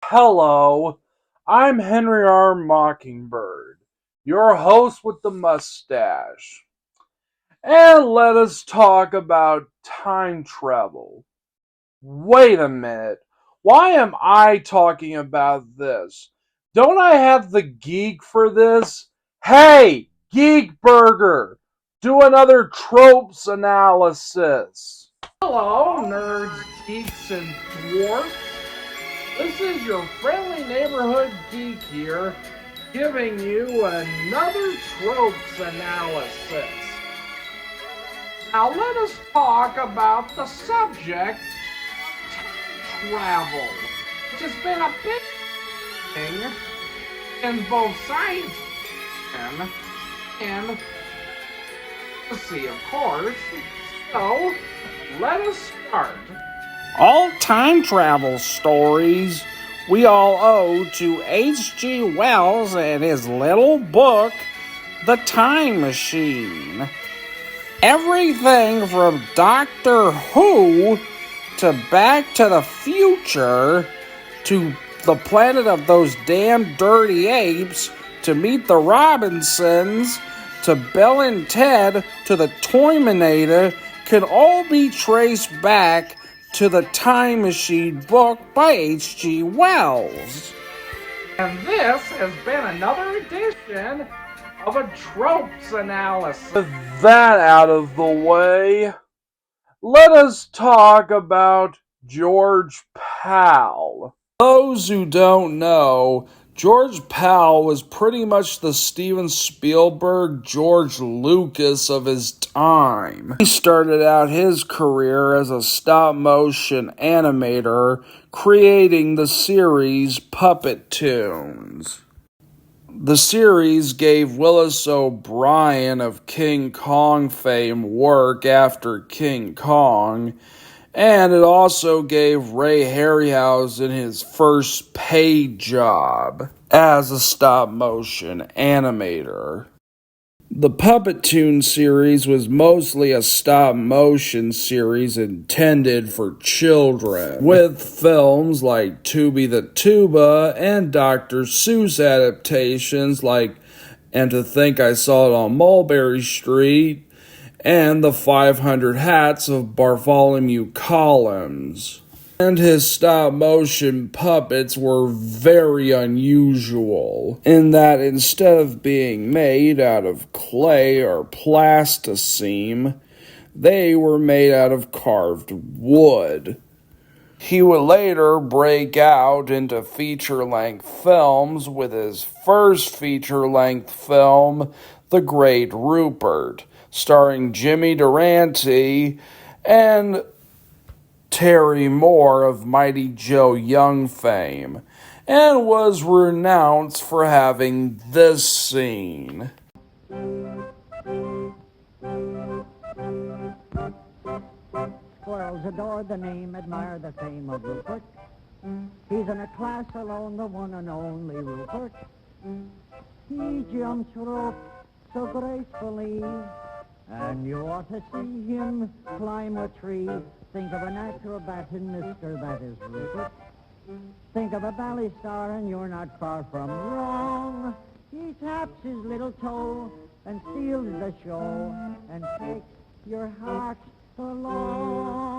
Hello, I'm Henry R. Mockingbird, your host with the mustache. And let us talk about time travel. Wait a minute, why am I talking about this? Don't I have the geek for this? Hey, Geek Burger, do another tropes analysis. Hello, nerds, geeks, and dwarfs. This is your friendly neighborhood geek here, giving you another tropes analysis. Now let us talk about the subject of travel, which has been a big thing in both science and fantasy, of course. So let us start. All time travel stories we all owe to H.G. Wells and his little book, The Time Machine. Everything from Doctor Who to Back to the Future to the Planet of those damn dirty apes to Meet the Robinsons to Bill and Ted to the Toyminator can all be traced back to the Time Machine book by H.G. Wells. And this has been another edition of a tropes analysis. With that out of the way, let us talk about George Pal. Those who don't know, George Pal was pretty much the Steven Spielberg, George Lucas of his time. He started out his career as a stop-motion animator, creating the series Puppet Tunes. The series gave Willis O'Brien of King Kong fame work after King Kong, and it also gave Ray Harryhausen his first paid job as a stop-motion animator. The Puppet Tune series was mostly a stop-motion series intended for children, with films like Tooby the Tuba and Dr. Seuss adaptations like And to Think I Saw It on Mulberry Street and The 500 Hats of Bartholomew Collins. And his stop-motion puppets were very unusual, in that instead of being made out of clay or plasticine, they were made out of carved wood. He would later break out into feature-length films with his first feature-length film, The Great Rupert, starring Jimmy Durante and Terry Moore of Mighty Joe Young fame, and was renounced for having this scene. Squirrels adore the name, admire the fame of Rupert. He's in a class alone, the one and only Rupert. He jumps rope so gracefully, and you ought to see him climb a tree. Think of an acrobat in Mister, that is Rupert. Think of a ballet star, and you're not far from wrong. He taps his little toe and steals the show and takes your heart along.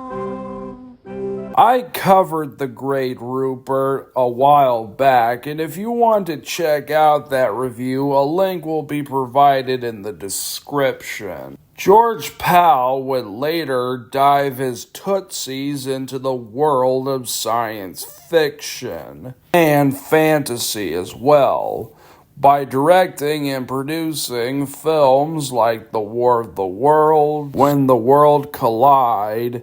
I covered The Great Rupert a while back, and if you want to check out that review, a link will be provided in the description. George Pal would later dive his tootsies into the world of science fiction and fantasy as well, by directing and producing films like The War of the World, When the World Collide,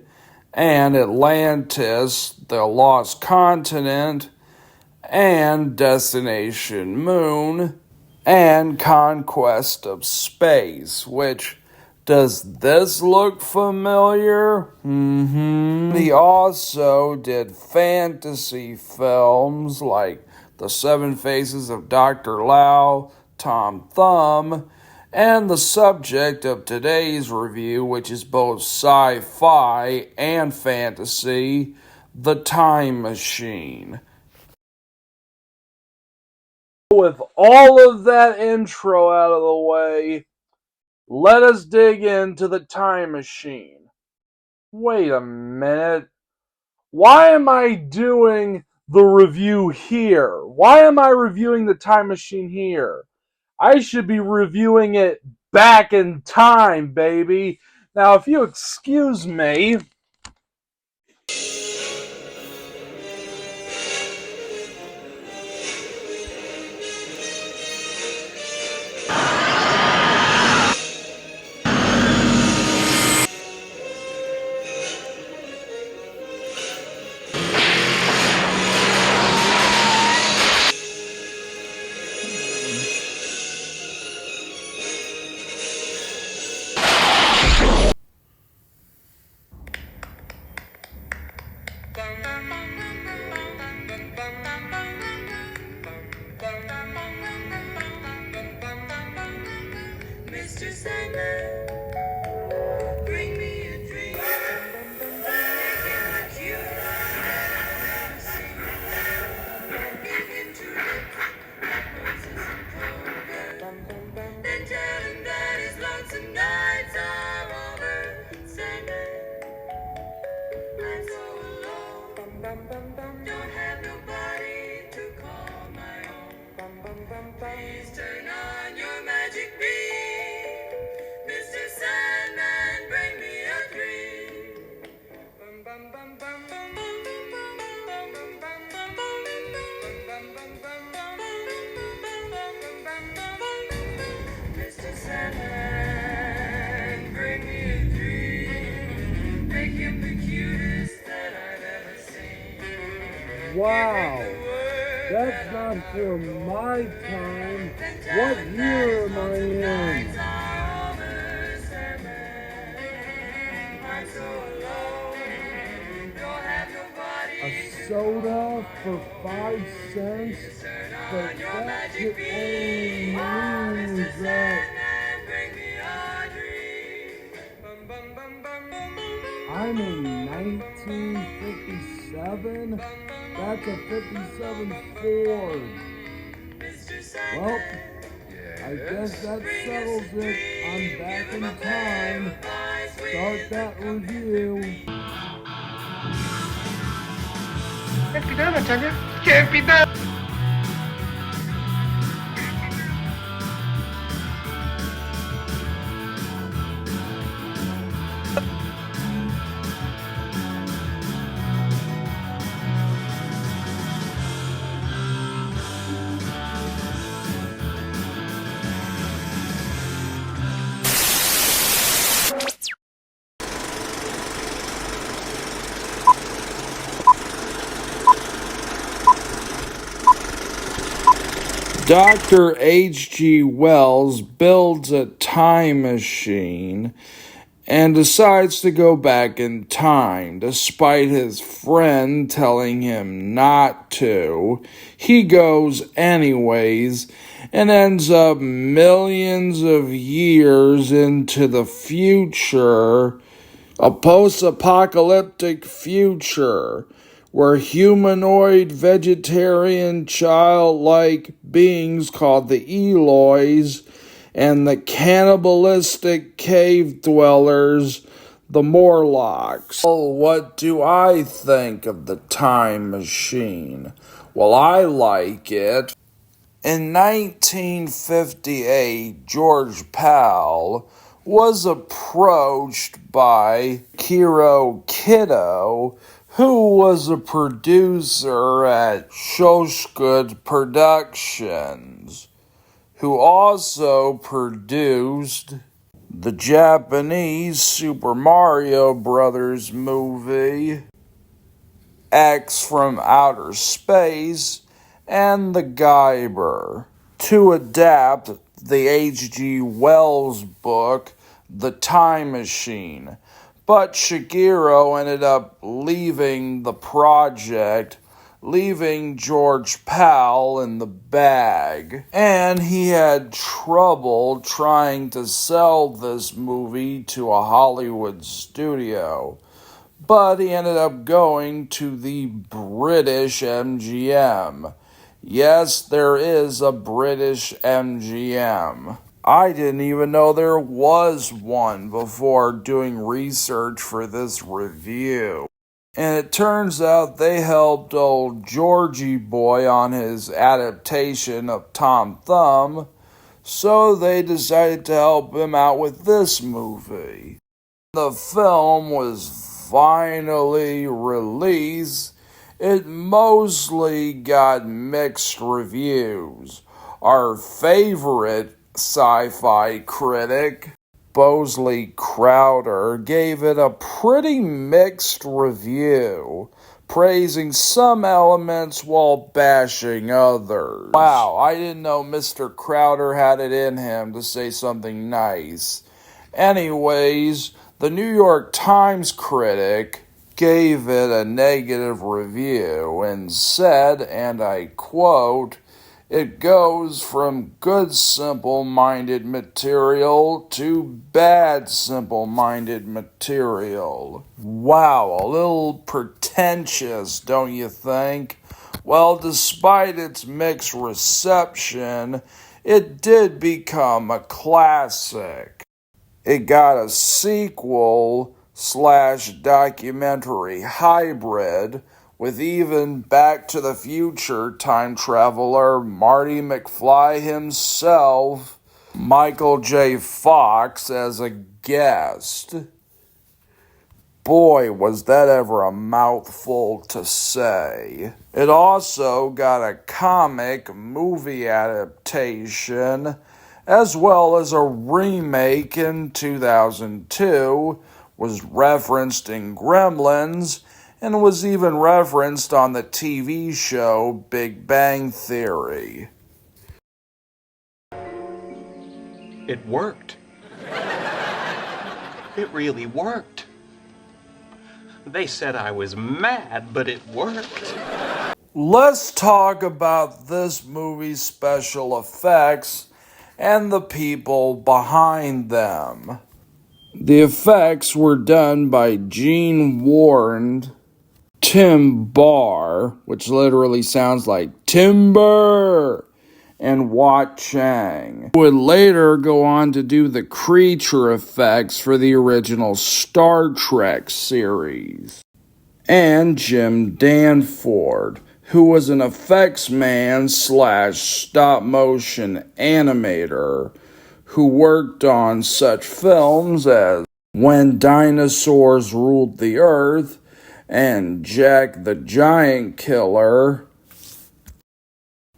and Atlantis, The Lost Continent, and Destination Moon, and Conquest of Space, which, does this look familiar? He also did fantasy films like The Seven Faces of Dr. Lao, Tom Thumb, and the subject of today's review, which is both sci-fi and fantasy, The Time Machine. With all of that intro out of the way, let us dig into the time machine. Wait a minute. Why am I doing the review here? Why am I reviewing the time machine here? I should be reviewing it back in time, baby. Now, if you excuse me. Mr. Sandman, bring me a dream. Make him the cutest I've ever seen. Get him to look at roses and clover. Then tell him that his lonesome nights are over. Sandman, I'm so alone. Don't have nobody to call my own. Please turn on your magic beam. Mr. Sandman, bring me a dream. Mr. Sandman, bring me a dream. Make him the cutest that I've ever seen. Wow, that's not for my time. What year am I in? A soda for 5 cents? But that could only mean that I'm in 1957? That's a 57 Ford. Well, I guess that settles it. I'm back in time. Start that review. Capitano, c'è Capitano! Dr. H.G. Wells builds a time machine and decides to go back in time despite his friend telling him not to. He goes anyways and ends up millions of years into the future, a post-apocalyptic future where humanoid, vegetarian, childlike beings called the Eloys and the cannibalistic cave dwellers, the Morlocks. Well, what do I think of the time machine? Well, I like it. In 1958, George Pal was approached by Kiro Kiddo, who was a producer at Shoshgood Productions, who also produced the Japanese Super Mario Brothers movie, X from Outer Space, and The Guyver, to adapt the H.G. Wells book, The Time Machine. But Shigeru ended up leaving the project, leaving George Pal in the bag. And he had trouble trying to sell this movie to a Hollywood studio. But he ended up going to the British MGM. Yes, there is a British MGM. I didn't even know there was one before doing research for this review. And it turns out they helped old Georgie Boy on his adaptation of Tom Thumb, so they decided to help him out with this movie. The film was finally released. It mostly got mixed reviews. Our favorite sci-fi critic, Bosley Crowder, gave it a pretty mixed review, praising some elements while bashing others. Wow, I didn't know Mr. Crowder had it in him to say something nice. Anyways, the New York Times critic gave it a negative review and said, and I quote, "It goes from good simple-minded material to bad simple-minded material." Wow, a little pretentious, don't you think? Well, despite its mixed reception, it did become a classic. It got a sequel/documentary hybrid with even Back to the Future time traveler Marty McFly himself, Michael J. Fox, as a guest. Boy, was that ever a mouthful to say. It also got a comic movie adaptation, as well as a remake in 2002, was referenced in Gremlins, and was even referenced on the TV show Big Bang Theory. It worked. It really worked. They said I was mad, but it worked. Let's talk about this movie's special effects and the people behind them. The effects were done by Gene Warren, Tim Barr, which literally sounds like timber, and Wat Chang, who would later go on to do the creature effects for the original Star Trek series, and Jim Danford, who was an effects man / stop motion animator who worked on such films as When Dinosaurs Ruled the Earth and Jack the Giant Killer,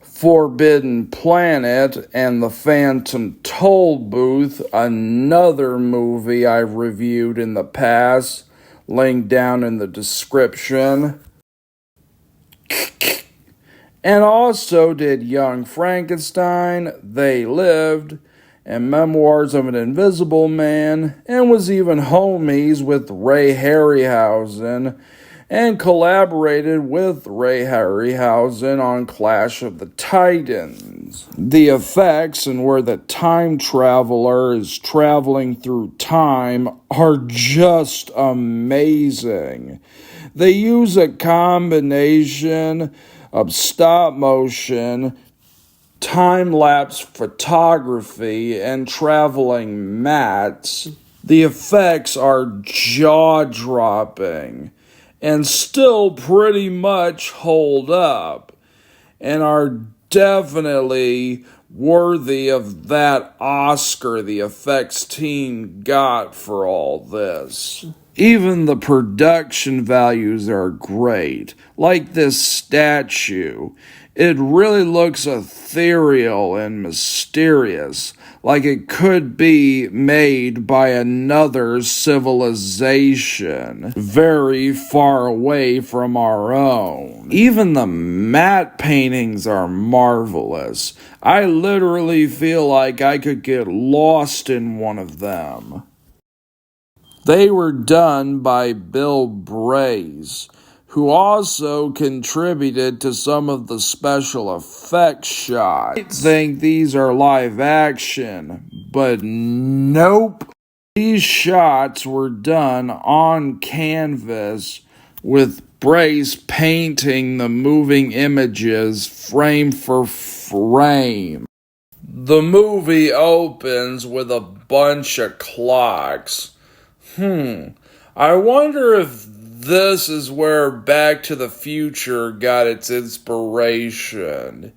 Forbidden Planet, and The Phantom Toll Booth, another movie I've reviewed in the past, linked down in the description. And also did Young Frankenstein, They Lived, and Memoirs of an Invisible Man, and was even homies with Ray Harryhausen, and collaborated with Ray Harryhausen on Clash of the Titans. The effects and where the time traveler is traveling through time are just amazing. They use a combination of stop motion, time-lapse photography, and traveling mats. The effects are jaw-dropping and still pretty much hold up and are definitely worthy of that Oscar the effects team got for all this. Even the production values are great, like this statue. It really looks ethereal and mysterious, like it could be made by another civilization, very far away from our own. Even the matte paintings are marvelous. I literally feel like I could get lost in one of them. They were done by Bill Braze, who also contributed to some of the special effects shots. I think these are live action, but nope. These shots were done on canvas with Brace painting the moving images frame for frame. The movie opens with a bunch of clocks. I wonder if this is where Back to the Future got its inspiration.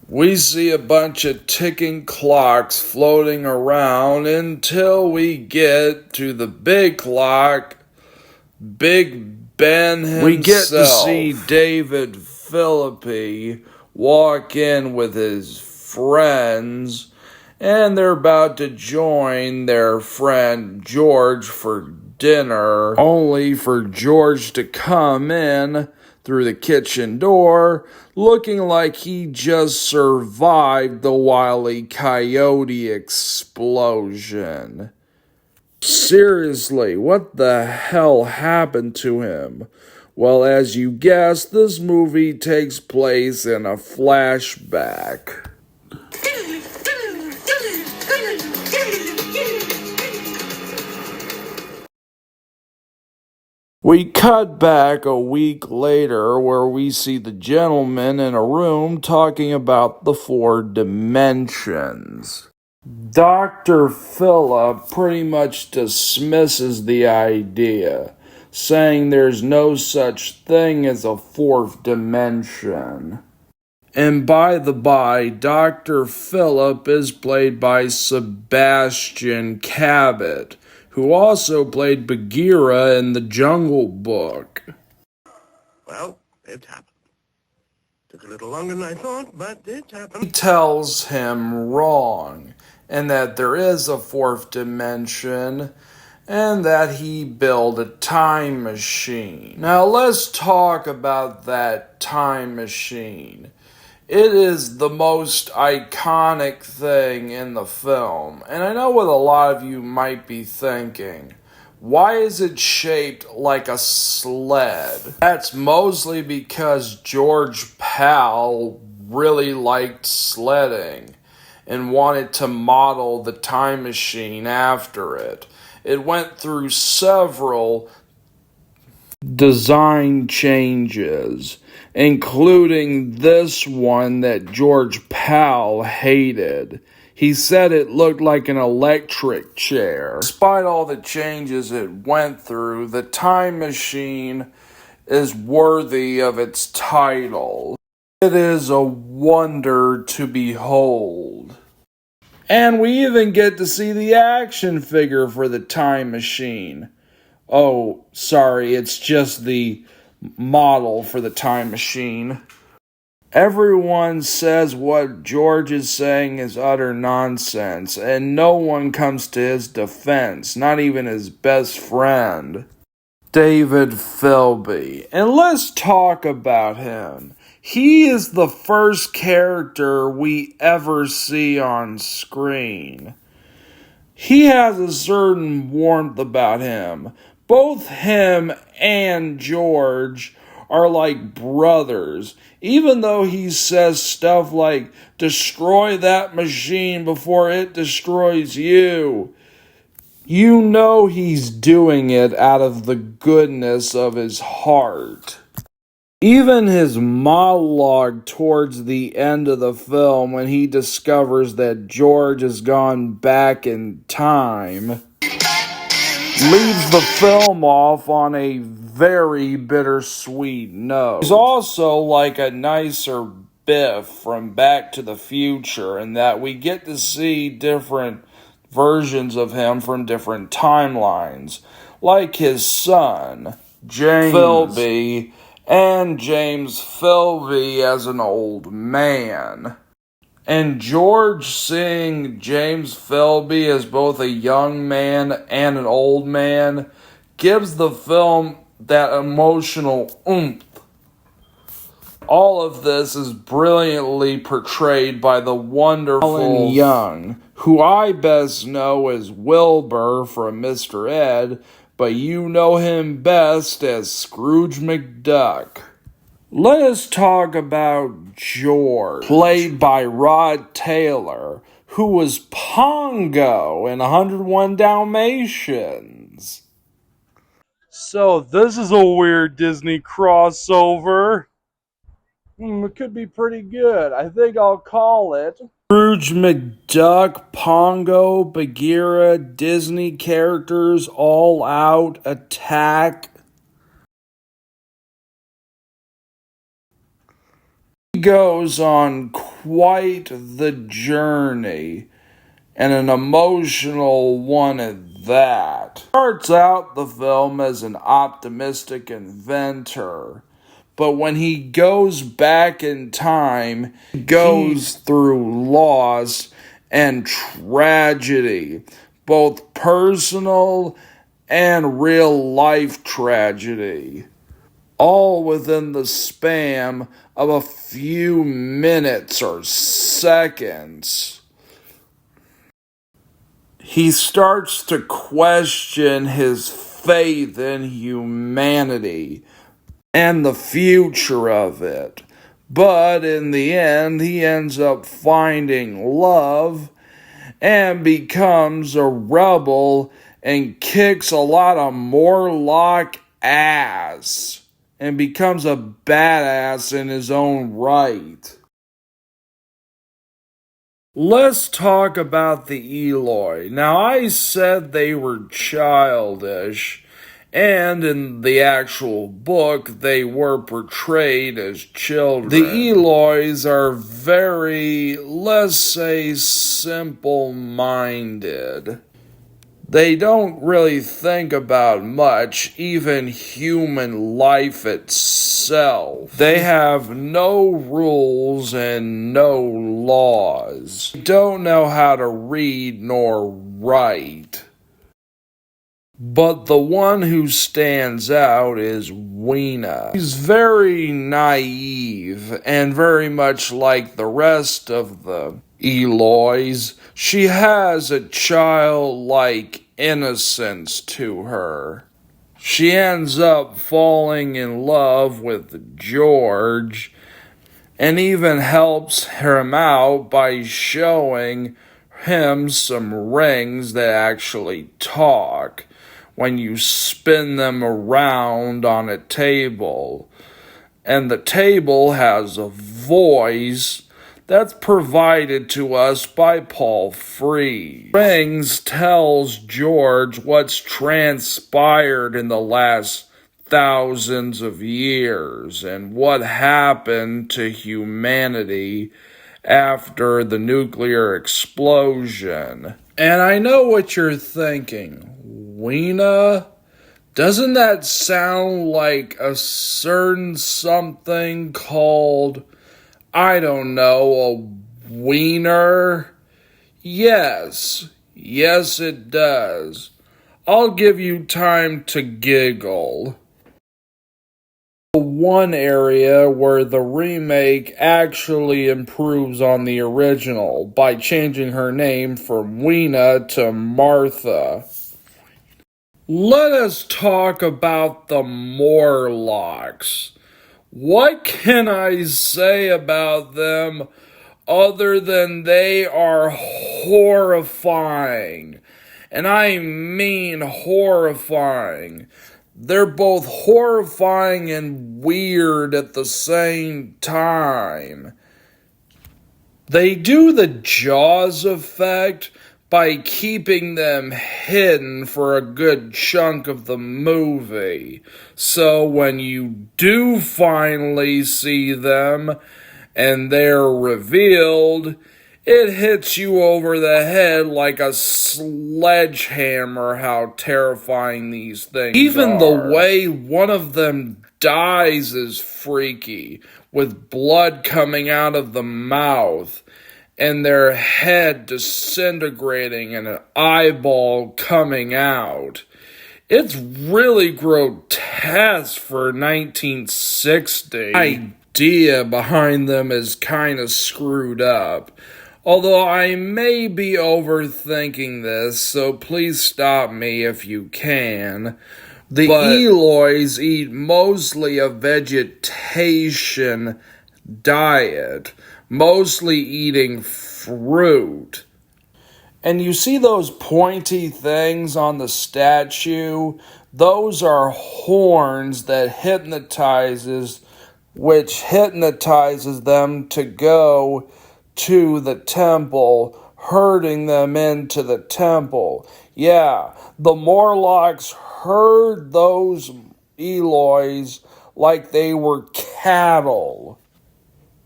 We see a bunch of ticking clocks floating around until we get to the big clock, Big Ben himself. We get to see David Phillippe walk in with his friends, and they're about to join their friend George for dinner, only for George to come in through the kitchen door looking like he just survived the Wile E. Coyote explosion. Seriously, what the hell happened to him? Well, as you guessed, this movie takes place in a flashback. We cut back a week later where we see the gentleman in a room talking about the 4 dimensions. Dr. Philip pretty much dismisses the idea, saying there's no such thing as a 4th dimension. And by the by, Dr. Philip is played by Sebastian Cabot, who also played Bagheera in The Jungle Book. Well, it happened. Took a little longer than I thought, but it happened. He tells him wrong, and that there is a 4th dimension, and that he built a time machine. Now let's talk about that time machine. It is the most iconic thing in the film, and I know what a lot of you might be thinking. Why is it shaped like a sled? That's mostly because George Pal really liked sledding and wanted to model the time machine after it. It went through several design changes, including this one that George Pal hated. He said it looked like an electric chair. Despite all the changes it went through, the time machine is worthy of its title. It is a wonder to behold. And we even get to see the action figure for the time machine. Oh, sorry, it's just the model for the time machine. Everyone says what George is saying is utter nonsense, and no one comes to his defense, not even his best friend, David Phillippe. And let's talk about him. He is the first character we ever see on screen. He has a certain warmth about him. Both him and George are like brothers, even though he says stuff like, destroy that machine before it destroys you. You know he's doing it out of the goodness of his heart. Even his monologue towards the end of the film, when he discovers that George has gone back in time, leaves the film off on a very bittersweet note. He's also like a nicer Biff from Back to the Future, in that we get to see different versions of him from different timelines, like his son, James Phillippe, and James Phillippe as an old man. And George seeing James Phillippe as both a young man and an old man gives the film that emotional oomph. All of this is brilliantly portrayed by the wonderful Alan Young, who I best know as Wilbur from Mr. Ed, but you know him best as Scrooge McDuck. Let us talk about George, played by Rod Taylor, who was Pongo in 101 Dalmatians. So this is a weird Disney crossover. It could be pretty good. I think I'll call it Scrooge McDuck, Pongo, Bagheera, Disney characters all out attack. He goes on quite the journey, and an emotional one at that. Starts out the film as an optimistic inventor, but when he goes back in time, he goes through loss and tragedy, both personal and real life tragedy, all within the span of a few minutes or seconds. He starts to question his faith in humanity and the future of it. But in the end, he ends up finding love and becomes a rebel and kicks a lot of Morlock ass and becomes a badass in his own right. Let's talk about the Eloi. Now, I said they were childish, and in the actual book, they were portrayed as children. The Elois are very, let's say, simple-minded. They don't really think about much, even human life itself. They have no rules and no laws. They don't know how to read nor write. But the one who stands out is Weena. She's very naive and very much like the rest of the Elois. She has a childlike innocence to her. She ends up falling in love with George and even helps him out by showing him some rings that actually talk when you spin them around on a table. And the table has a voice that's provided to us by Paul Frees. Rings tells George what's transpired in the last thousands of years and what happened to humanity after the nuclear explosion. And I know what you're thinking. Weena? Doesn't that sound like a certain something called, I don't know, a wiener? Yes it does. I'll give you time to giggle. One area where the remake actually improves on the original by changing her name from Weena to Martha. Let us talk about the Morlocks. What can I say about them other than they are horrifying? And I mean horrifying. They're both horrifying and weird at the same time. They do the Jaws effect by keeping them hidden for a good chunk of the movie. So when you do finally see them and they're revealed, it hits you over the head like a sledgehammer how terrifying these things are. Even the way one of them dies is freaky, with blood coming out of the mouth and their head disintegrating and an eyeball coming out. It's really grotesque for 1960. The idea behind them is kind of screwed up. Although I may be overthinking this, so please stop me if you can. The Elois eat mostly a vegetation diet, mostly eating fruit. And you see those pointy things on the statue? Those are horns that which hypnotizes them to go to the temple, herding them into the temple. Yeah, the Morlocks herd those Eloys like they were cattle.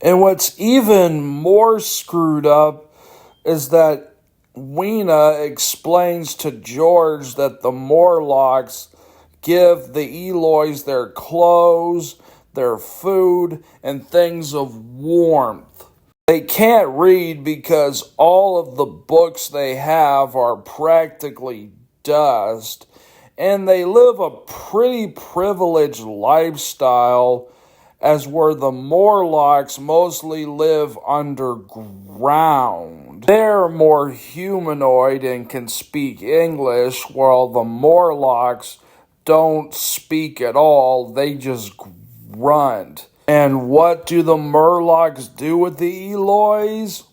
And what's even more screwed up is that Weena explains to George that the Morlocks give the Eloys their clothes, their food, and things of warmth. They can't read because all of the books they have are practically dust, and they live a pretty privileged lifestyle, as where the Morlocks mostly live underground. They're more humanoid and can speak English, while the Morlocks don't speak at all, they just grunt. And what do the Morlocks do with the Eloys?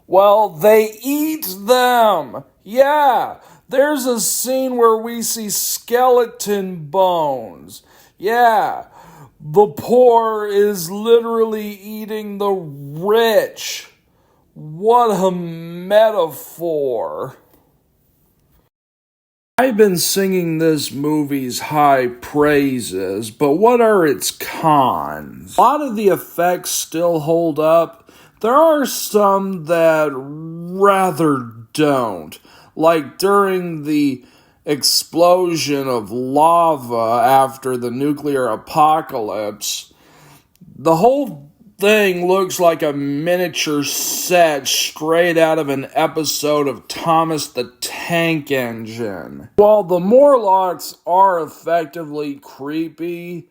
Well, they eat them! Yeah, there's a scene where we see skeleton bones. Yeah, the poor is literally eating the rich. What a metaphor. I've been singing this movie's high praises, but what are its cons? A lot of the effects still hold up. There are some that rather don't. Like during the explosion of lava after the nuclear apocalypse, the whole thing looks like a miniature set straight out of an episode of Thomas the Tank Engine. While the Morlocks are effectively creepy,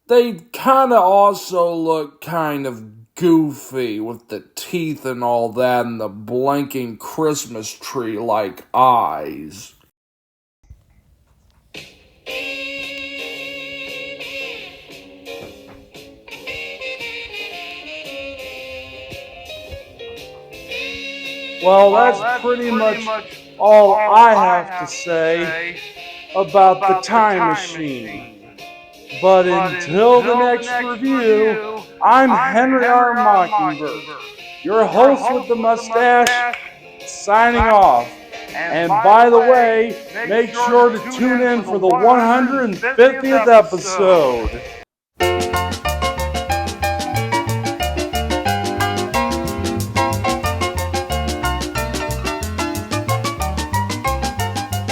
they kind of also look kind of goofy with the teeth and all that and the blinking Christmas tree-like eyes. Well, that's pretty much all I have to say about the time machine. But until the next review, I'm Henry R. Mockingbird, your host with the mustache, signing off. And by the way, make sure to tune in for the 150th episode.